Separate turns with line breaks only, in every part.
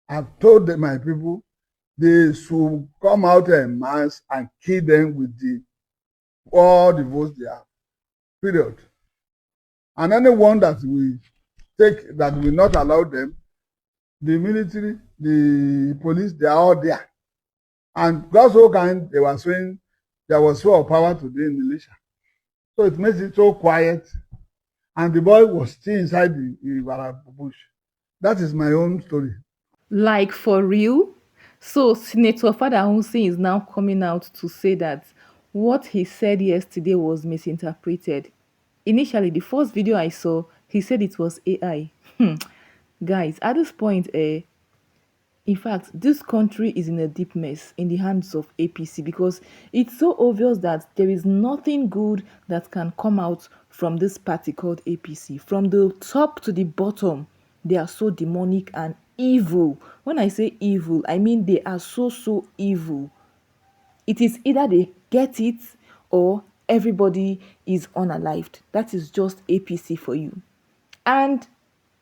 I've told my people they should come out en mass and kill them with all the votes they have. Period. And anyone that will not allow them, the military, the police, they are all there. And God's so kind, they were saying there was so much power today in militia. So it makes it so quiet. And the boy was still inside the bush. That is my own story.
Like for real? So Senator Father Hunsi is now coming out to say that what he said yesterday was misinterpreted. Initially, the first video I saw, he said it was AI. Guys, at this point, in fact, this country is in a deep mess in the hands of APC because it's so obvious that there is nothing good that can come out from this party called APC. From the top to the bottom, they are so demonic and evil. When I say evil, I mean they are so evil. It is either they get it or everybody is unalived. That is just APC for you. And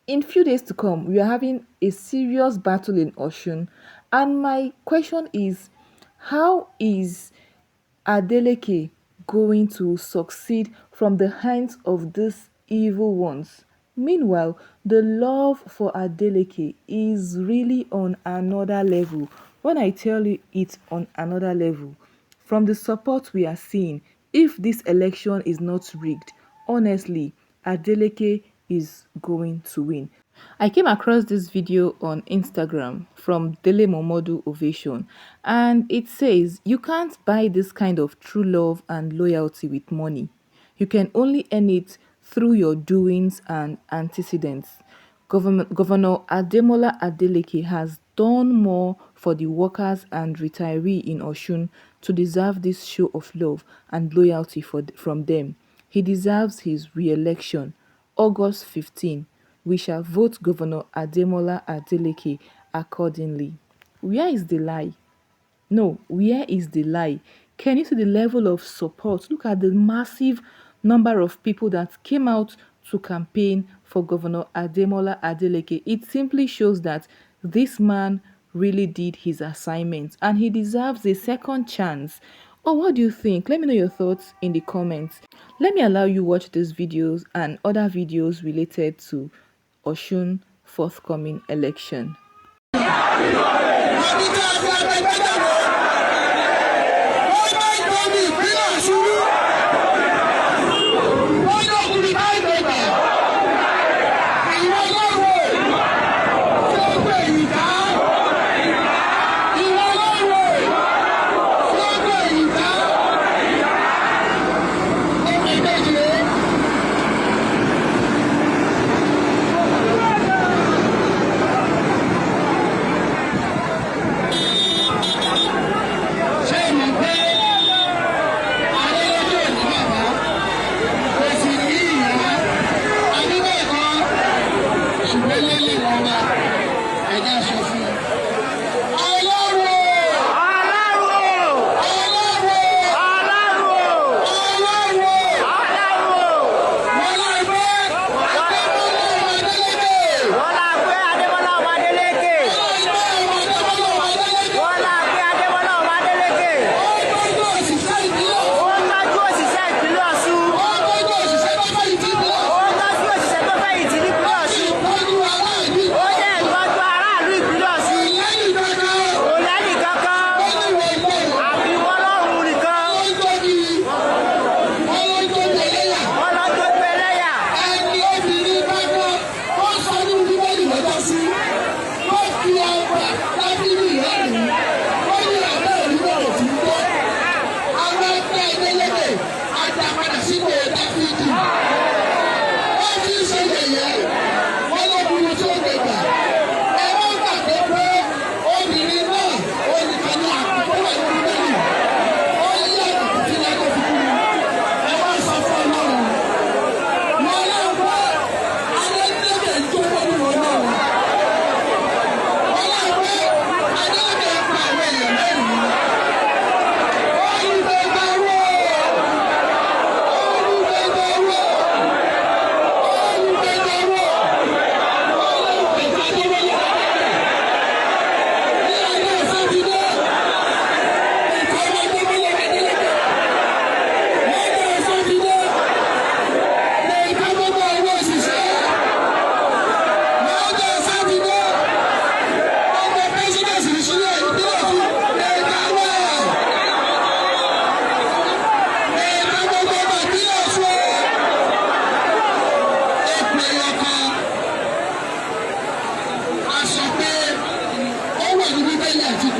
in few days to come, we are having a serious battle in Oshun. And my question is, how is Adeleke going to succeed from the hands of these evil ones? Meanwhile, the love for Adeleke is really on another level. When I tell you it's on another level, from the support we are seeing, if this election is not rigged, honestly, Adeleke is going to win. I came across this video on Instagram from Dele Momodu Ovation, and it says you can't buy this kind of true love and loyalty with money. You can only earn it through your doings and antecedents. Governor Ademola Adeleke has done more for the workers and retirees in Oshun to deserve this show of love and loyalty from them. He deserves his re-election. August 15, we shall vote Governor Ademola Adeleke accordingly. Where is the lie? No, where is the lie? Can you see the level of support? Look at the massive number of people that came out to campaign for Governor Ademola Adeleke. It simply shows that this man really did his assignment and he deserves a second chance. Or what do you think? Let me know your thoughts in the comments. Let me allow you watch these videos and other videos related to Oshun forthcoming election.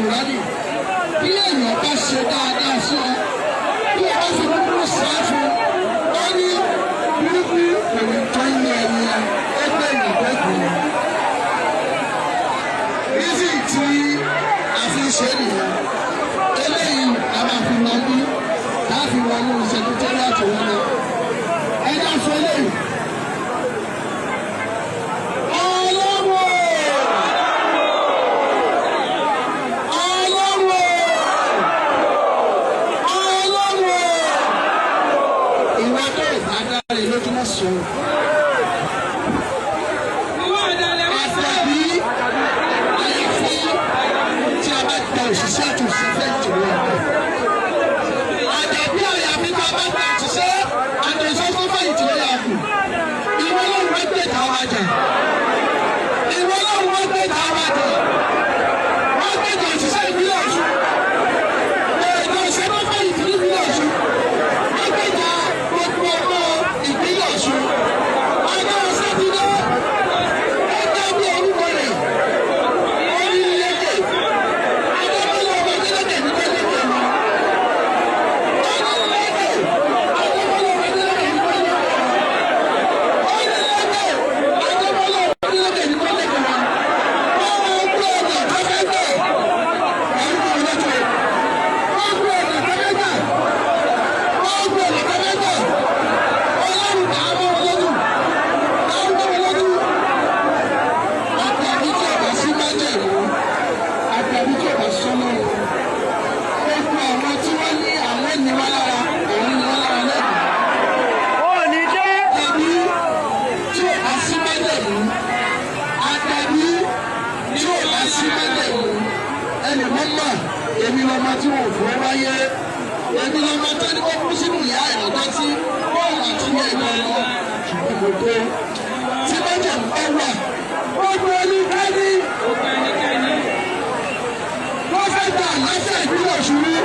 Kùránì bí èèyàn bá ṣe dáadáa sí ọ bí o bá fi kúkú ṣáájú ó ní burúkú kò ní tó ilé ẹni ẹgbẹ́ ìgbẹ́kùn. Rísì tí a fi ṣe nìyẹn eléyìí a máa fi lọ bí láti wọnú sẹkítẹ́rì àtìwọ́n lọ ẹjọ́ sọ eléyìí. Èmi lọ́mọ tí wọ́n fún wáyé, èmi lọ́mọ tó ní kó kú sínú ìyá ìrọ̀tọ́ tí bọ́ọ̀lù àti ìyá ìgbà lọ ṣùgbọ́n tó tí lọ́jà ń bá wà. Gbogbo ẹnikẹ́ni wọ́n fẹ́ gbà láṣẹ ìpínlẹ̀ Ọ̀ṣun.